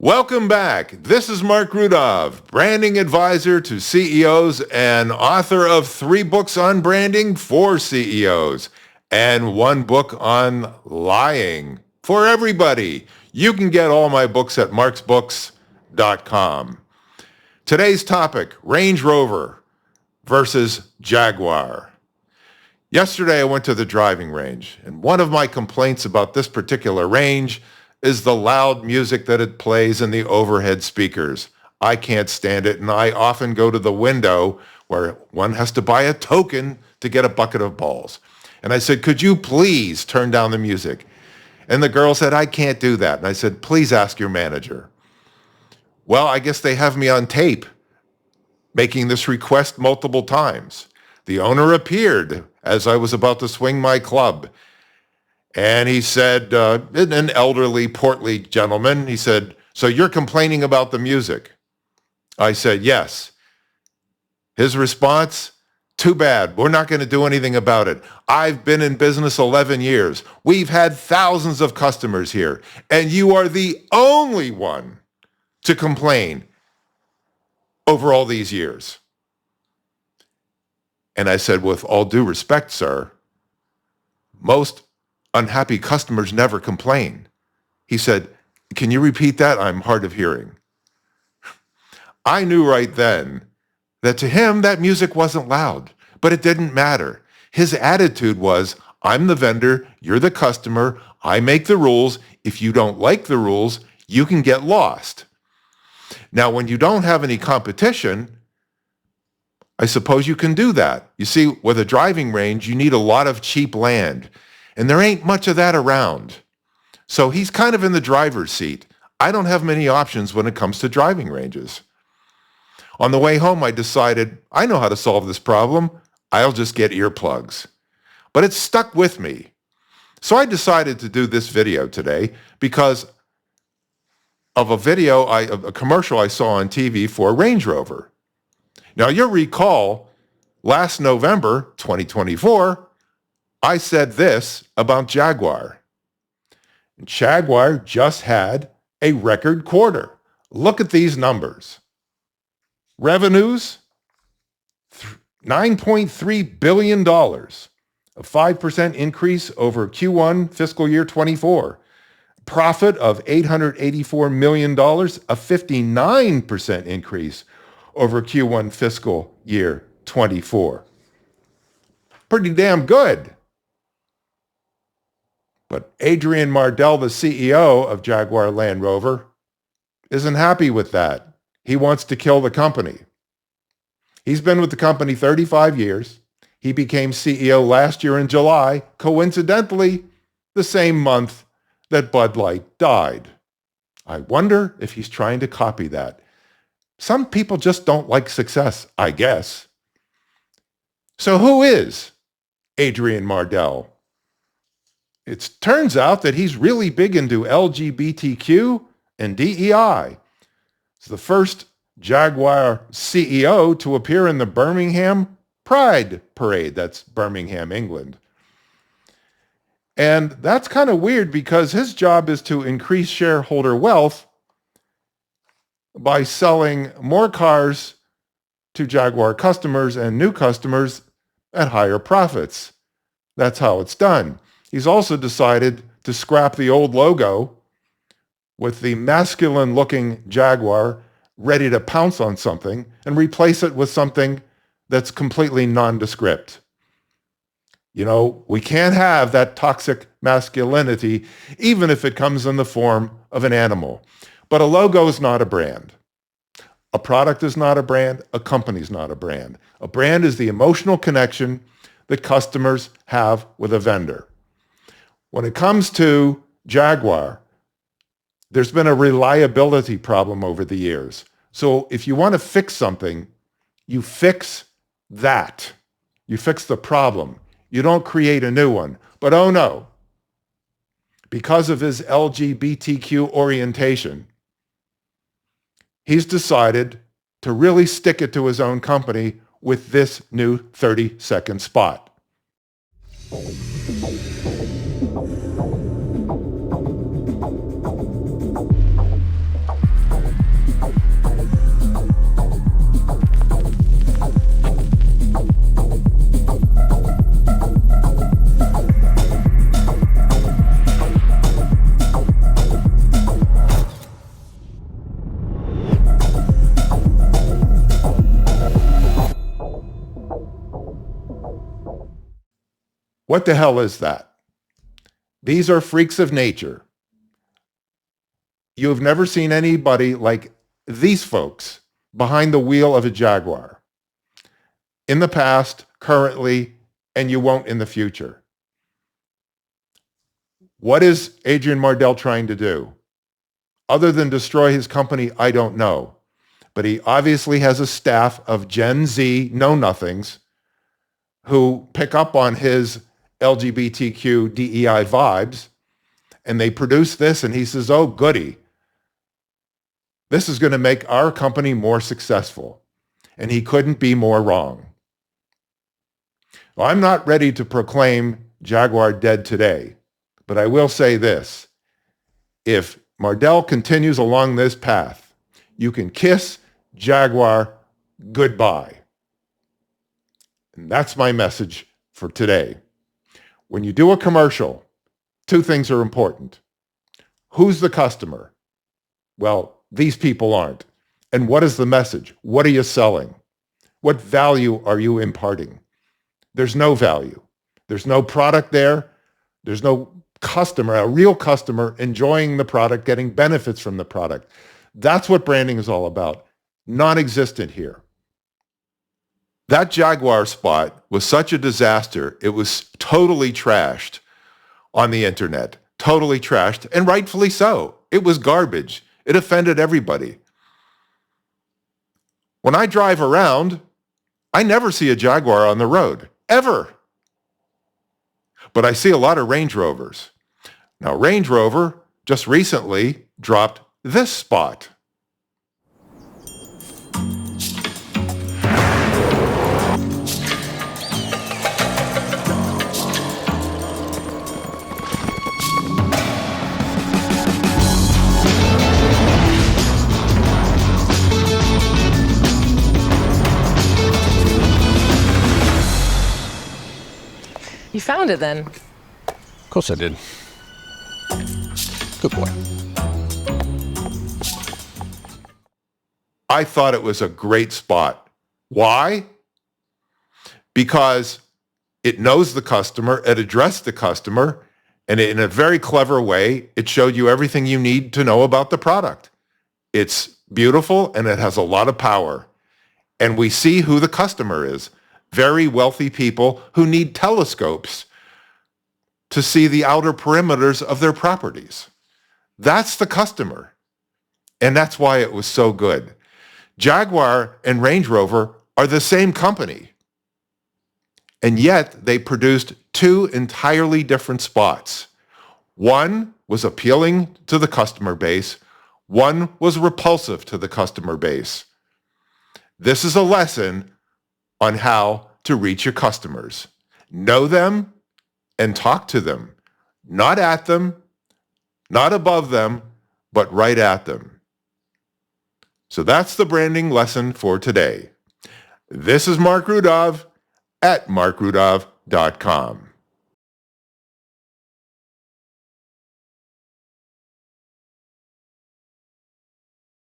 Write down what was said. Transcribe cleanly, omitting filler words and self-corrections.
Welcome back. This is Marc Rudov, branding advisor to CEOs and author of 3 books on branding for CEOs and 1 book on lying for everybody. You can get all my books at marcsbooks.com. Today's topic, Range Rover versus Jaguar. Yesterday I went to the driving range, and one of my complaints about this particular range is the loud music that it plays in the overhead speakers. I can't stand it, and I often go to the window where one has to buy a token to get a bucket of balls. And I said, could you please turn down the music? And the girl said, I can't do that. And I said, please ask your manager. Well, I guess they have me on tape making this request multiple times. The owner appeared as I was about to swing my club. And he said, an elderly, portly gentleman, he said, so you're complaining about the music? I said, yes. His response, too bad. We're not going to do anything about it. I've been in business 11 years. We've had thousands of customers here, and you are the only one to complain over all these years. And I said, with all due respect, sir, most unhappy customers never complain. He said, can you repeat that? I'm hard of hearing. I knew right then that to him, that music wasn't loud, but it didn't matter. His attitude was, I'm the vendor, you're the customer, I make the rules. If you don't like the rules, you can get lost. Now, when you don't have any competition, I suppose you can do that. You see, with a driving range, you need a lot of cheap land. And there ain't much of that around. So he's kind of in the driver's seat. I don't have many options when it comes to driving ranges. On the way home, I decided, I know how to solve this problem. I'll just get earplugs. But it stuck with me. So I decided to do this video today because of a commercial I saw on TV for Range Rover. Now, you'll recall last November, 2024, I said this about Jaguar. Jaguar just had a record quarter. Look at these numbers. Revenues, $9.3 billion, a 5% increase over Q1 fiscal year 24. Profit of $884 million, a 59% increase over Q1 fiscal year 24. Pretty damn good. But Adrian Mardell, the CEO of Jaguar Land Rover, isn't happy with that. He wants to kill the company. He's been with the company 35 years. He became CEO last year in July, coincidentally, the same month that Bud Light died. I wonder if he's trying to copy that. Some people just don't like success, I guess. So who is Adrian Mardell? It turns out that he's really big into LGBTQ and DEI. He's the first Jaguar CEO to appear in the Birmingham Pride Parade. That's Birmingham, England. And that's kind of weird because his job is to increase shareholder wealth by selling more cars to Jaguar customers and new customers at higher profits. That's how it's done. He's also decided to scrap the old logo with the masculine-looking Jaguar ready to pounce on something and replace it with something that's completely nondescript. You know, we can't have that toxic masculinity, even if it comes in the form of an animal. But a logo is not a brand. A product is not a brand. A company is not a brand. A brand is the emotional connection that customers have with a vendor. When it comes to Jaguar, there's been a reliability problem over the years. So if you want to fix something, you fix that. You fix the problem. You don't create a new one. But oh no, because of his LGBTQ orientation, he's decided to really stick it to his own company with this new 30-second spot. What the hell is that? These are freaks of nature. You have never seen anybody like these folks behind the wheel of a Jaguar. In the past, currently, and you won't in the future. What is Adrian Mardell trying to do? Other than destroy his company, I don't know. But he obviously has a staff of Gen Z know-nothings who pick up on his LGBTQ DEI vibes, and they produce this, and he says, oh, goody. This is going to make our company more successful. And he couldn't be more wrong. Well, I'm not ready to proclaim Jaguar dead today, but I will say this. If Mardell continues along this path, you can kiss Jaguar goodbye. And that's my message for today. When you do a commercial, two things are important. Who's the customer? Well, these people aren't. And what is the message? What are you selling? What value are you imparting? There's no value. There's no product there. There's no customer, a real customer enjoying the product, getting benefits from the product. That's what branding is all about. Non-existent here. That Jaguar spot was such a disaster. It was totally trashed on the internet. Totally trashed, and rightfully so. It was garbage. It offended everybody. When I drive around, I never see a Jaguar on the road, ever. But I see a lot of Range Rovers. Now, Range Rover just recently dropped this spot. You found it then? Of course I did. Good boy. I thought it was a great spot. Why? Because it knows the customer, it addressed the customer, and in a very clever way, it showed you everything you need to know about the product. It's beautiful and it has a lot of power. And we see who the customer is. Very wealthy people who need telescopes to see the outer perimeters of their properties. That's the customer. And that's why it was so good. Jaguar and Range Rover are the same company. And yet they produced two entirely different spots. One was appealing to the customer base. One was repulsive to the customer base. This is a lesson on how to reach your customers. Know them and talk to them. Not at them, not above them, but right at them. So that's the branding lesson for today. This is Marc Rudov at marcrudov.com.